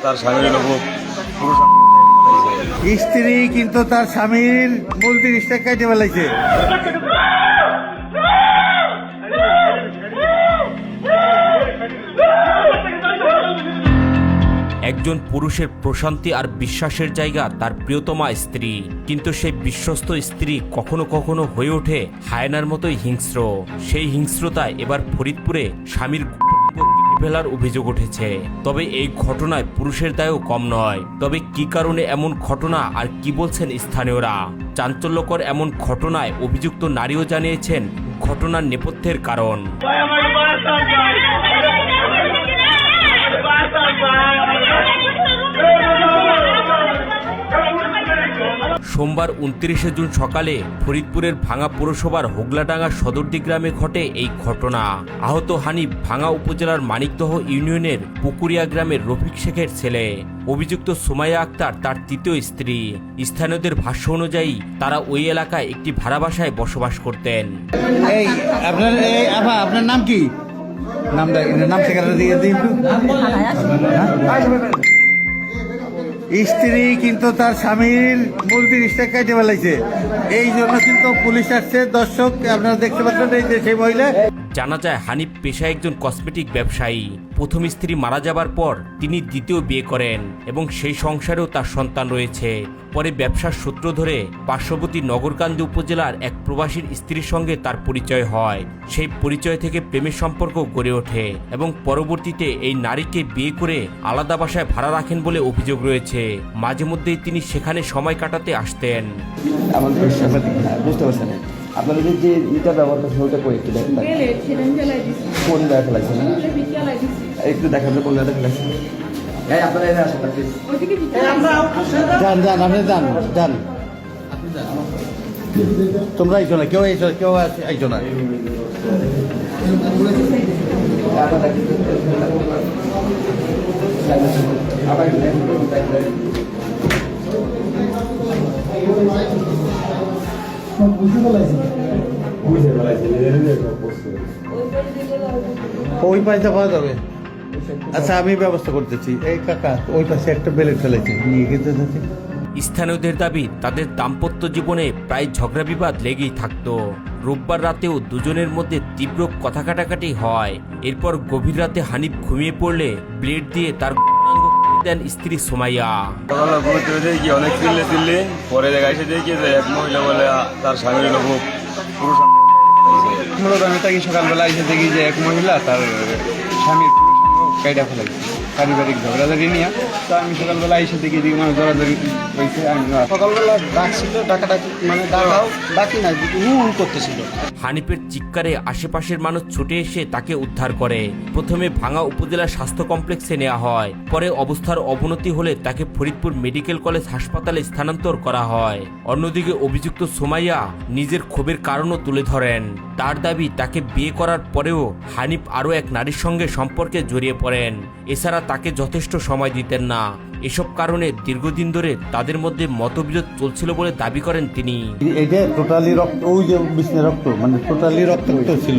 তার স্বামীর লোক পুরুষ স্ত্রী কিন্তু তার স্বামীর মূল জিনিসটা কেটে ফেলাইছে। একজন পুরুষের প্রশান্তি আর বিশ্বাসের জায়গা তার প্রিয়তমা স্ত্রী, কিন্তু সেই বিশ্বস্ত স্ত্রী কখনো কখনো হয়ে ওঠে হায়নার মতোই হিংস্র। সেই হিংস্রতায় এবার ফরিদপুরে স্বামীর ফেলার অভিযোগ উঠেছে। তবে এই ঘটনায় পুরুষের দায়ও কম নয়। তবে কি কারণে এমন ঘটনা আর কি বলছেন স্থানীয়রা? চাঞ্চল্যকর এমন ঘটনায় অভিযুক্ত নারীও জানিয়েছেন ঘটনার নেপথ্যের কারণ। সোমবার 29 জুন সকালে ফরিদপুরের ভাঙ্গা পৌরসভার হোগলাডাঙ্গা সদরদি গ্রামে ঘটে এই ঘটনা। আহত হানিফ ভাঙ্গা উপজেলার মানিকদহ ইউনিয়নের পুকুরিয়া গ্রামের রফিক শেখের ছেলে। অভিযুক্ত সুমাইয়া আক্তার তার তৃতীয় স্ত্রী। স্থানীয়দের ভাষ্য অনুযায়ী তারা ওই এলাকায় একটি ভাড়া বাসায় বসবাস করতেন। এই আপনার নাম কি? নাম ঠিকানা দিয়ে দিন। স্ত্রী কিন্তু তার স্বামীর মূল জিনিসটা কেটে ফেলাইছে, এই জন্য কিন্তু পুলিশ আসছে। দর্শক আপনারা দেখতে পাচ্ছেন এই যে সেই মহিলা। জানা যায় হানিফ পেশায় একজন কসমেটিক ব্যবসায়ী। প্রথম স্ত্রী মারা যাবার পর তিনি দ্বিতীয় বিয়ে করেন এবং সেই সংসারেও তার সন্তান রয়েছে। পরে ব্যবসার সূত্র ধরে পার্শ্ববর্তী নগরকান্দি উপজেলার এক প্রবাসীর স্ত্রীর সঙ্গে তার পরিচয় হয়। সেই পরিচয় থেকে প্রেমের সম্পর্ক গড়ে ওঠে এবং পরবর্তীতে এই নারীকে বিয়ে করে আলাদা বাসায় ভাড়া রাখেন বলে অভিযোগ রয়েছে। মাঝে মধ্যেই তিনি সেখানে সময় কাটাতে আসতেন। বুঝতে পারছেন আপনারা যে ইটা ব্যবহার করছেন ওটা করে একটু দেখেন কোন জায়গায় ফেলাইছেন একটু দেখান কোন জায়গায় ফেলাইছেন। আপনারা এখানে আসেন প্লিজ। যান যান আপনি যান যান, তোমরা আইছো না, কেউ আইছো না। ওই পাশে পাওয়া যাবে। আচ্ছা আমি ব্যবস্থা করতেছি। এই কাকা ওই পাশে একটা বেলেট ফেলেছে, নিয়ে গেতে যাচ্ছে। স্থানীয়দের দাবি তাদের দাম্পত্য জীবনে প্রায় ঝগড়া বিবাদ লেগেই থাকতো। রোববার রাতেও দুজনের মধ্যে তীব্র কথা কাটাকাটি হয়। এরপর গভীর রাতে হানিফ ঘুমিয়ে পড়লে ব্লেড দিয়ে তার দেন স্ত্রী সুমাইয়া। সকালে ঘুরতে দেখি অনেক চিল্লে পরে দেখা এসে দেখি যে এক মহিলা বলে তার স্বামীর লোক পুরুষ। মূলত আমি তাকে সকালবেলা এসে দেখি যে এক মহিলা তার স্বামীর কাইটা ফেলাইছে পারিবারিক ঝগড়াঝাড়ি নিয়ে। তো আমি সকালবেলা এসে দেখি মানে জড়াজড়ি হয়েছে। আমি সকালবেলা ডাকছিল, ডাকাডাকি মানে ডাকি নাই, করতেছিল। হানিফের চিৎকারে আশেপাশের মানুষ ছুটে এসে তাকে উদ্ধার করে। প্রথমে ভাঙ্গা উপজেলা স্বাস্থ্য কমপ্লেক্সে নেওয়া হয়। পরে অবস্থার অবনতি হলে তাকে ফরিদপুর মেডিকেল কলেজ হাসপাতালে স্থানান্তর করা হয়। অন্যদিকে অভিযুক্ত সুমাইয়া নিজের ক্ষোভের কারণও তুলে ধরেন। তার দাবি তাকে বিয়ে করার পরেও হানিফ আরও এক নারীর সঙ্গে সম্পর্কে জড়িয়ে পড়েন। এছাড়া তাকে যথেষ্ট সময় দিতেন না। এসব কারণে দীর্ঘদিন ধরে তাদের মধ্যে মতবিরোধ চলছিল বলে দাবি করেন তিনি। এটা টোটালি রক্ত, ওই যে বিষ্ণু রক্ত মানে টোটালি রক্তাক্ত ছিল।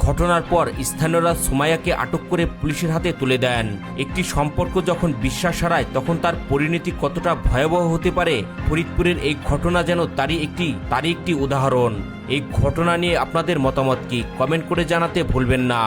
ঘটনার পর স্থানীয়রা সুমাইয়াকে আটক করে পুলিশের হাতে তুলে দেন। একটি সম্পর্ক যখন বিশ্বাস হারায় তখন তার পরিণতি কতটা ভয়াবহ হতে পারে, ফরিদপুরের এই ঘটনা যেন তারই একটি উদাহরণ। এই ঘটনা নিয়ে আপনাদের মতামত কি কমেন্ট করে জানাতে ভুলবেন না।